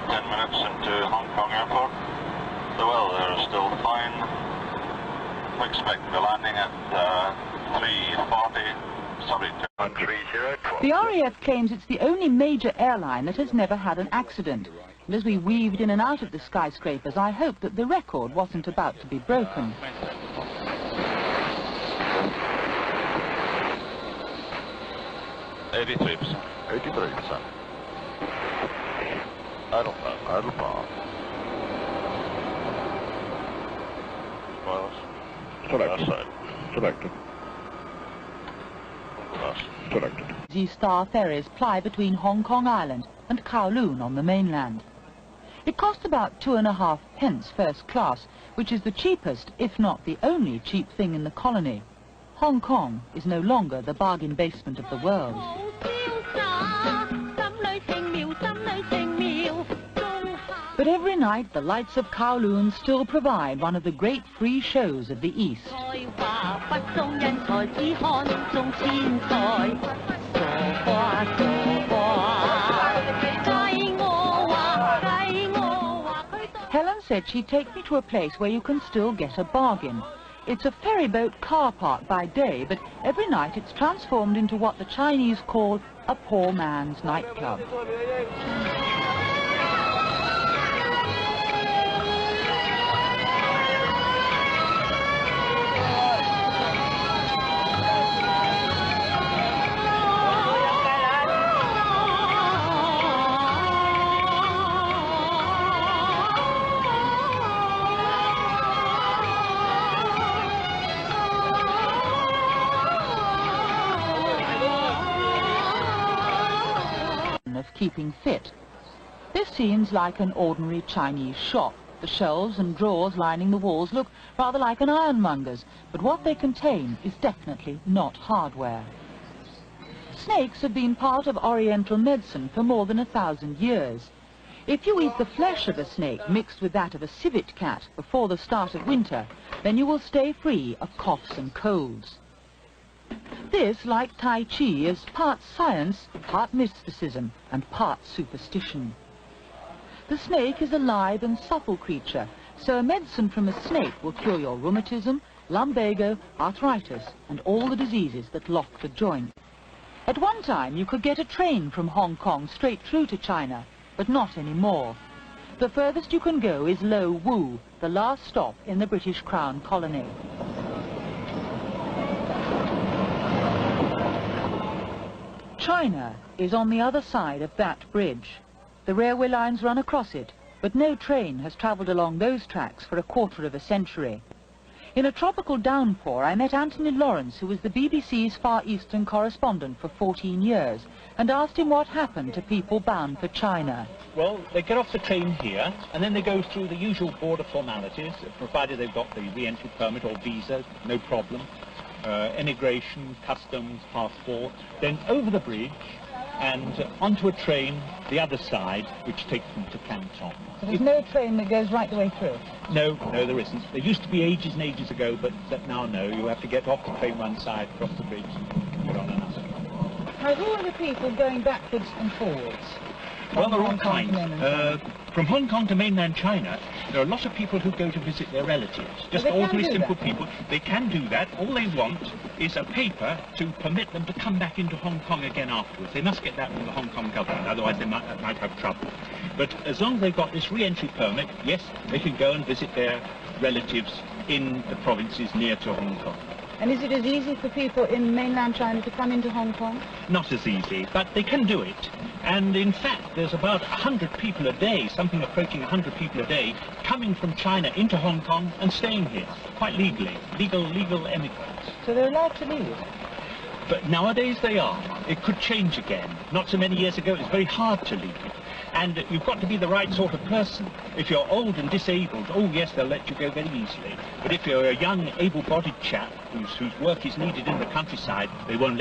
10 minutes into Hong Kong Airport. The weather there is still fine. We expect the landing at 3:40, subject to 1302. The RAF claims it's the only major airline that has never had an accident. And as we weaved in and out of the skyscrapers, I hoped that the record wasn't about to be broken. 83%. 83%. Idle power. Wireless. Selected. Selected. Selected. Z-Star ferries ply between Hong Kong Island and Kowloon on the mainland. It costs about 2.5 pence first class, which is the cheapest, if not the only cheap thing in the colony. Hong Kong is no longer the bargain basement of the world. But every night the lights of Kowloon still provide one of the great free shows of the East. Helen said she'd take me to a place where you can still get a bargain. It's a ferryboat car park by day, but every night it's transformed into what the Chinese call a poor man's nightclub. Of keeping fit. This seems like an ordinary Chinese shop. The shelves and drawers lining the walls look rather like an ironmonger's, but what they contain is definitely not hardware. Snakes have been part of Oriental medicine for more than 1,000 years. If you eat the flesh of a snake mixed with that of a civet cat before the start of winter, then you will stay free of coughs and colds. This, like Tai Chi, is part science, part mysticism, and part superstition. The snake is a live and supple creature, so a medicine from a snake will cure your rheumatism, lumbago, arthritis, and all the diseases that lock the joint. At one time, you could get a train from Hong Kong straight through to China, but not anymore. The furthest you can go is Lo Wu, the last stop in the British Crown colony. China is on the other side of that bridge. The railway lines run across it, but no train has travelled along those tracks for a quarter of a century. In a tropical downpour, I met Anthony Lawrence, who was the BBC's Far Eastern correspondent for 14 years, and asked him what happened to people bound for China. Well, they get off the train here, and then they go through the usual border formalities, provided they've got the re-entry permit or visa, no problem. Immigration, customs, passport, then over the bridge and onto a train the other side, which takes them to Canton. So there's no train that goes right the way through? No, there isn't. There used to be ages and ages ago, but now no. You have to get off the train one side, cross the bridge, and get on another. Now, who are the people going backwards and forwards? Well, they're all kinds. From Hong Kong to mainland China, there are a lot of people who go to visit their relatives. Just ordinary, simple people. They can do that. All they want is a paper to permit them to come back into Hong Kong again afterwards. They must get that from the Hong Kong government, otherwise they might have trouble. But as long as they've got this re-entry permit, yes, they can go and visit their relatives in the provinces near to Hong Kong. And is it as easy for people in mainland China to come into Hong Kong? Not as easy, but they can do it. And in fact, there's about 100 people a day, something approaching 100 people a day, coming from China into Hong Kong and staying here, quite legally, legal emigrants. So they're allowed to leave? But nowadays they are. It could change again. Not so many years ago, it was very hard to leave. And you've got to be the right sort of person. If you're old and disabled, oh yes, they'll let you go very easily. But if you're a young, able-bodied chap whose work is needed in the countryside, they won't let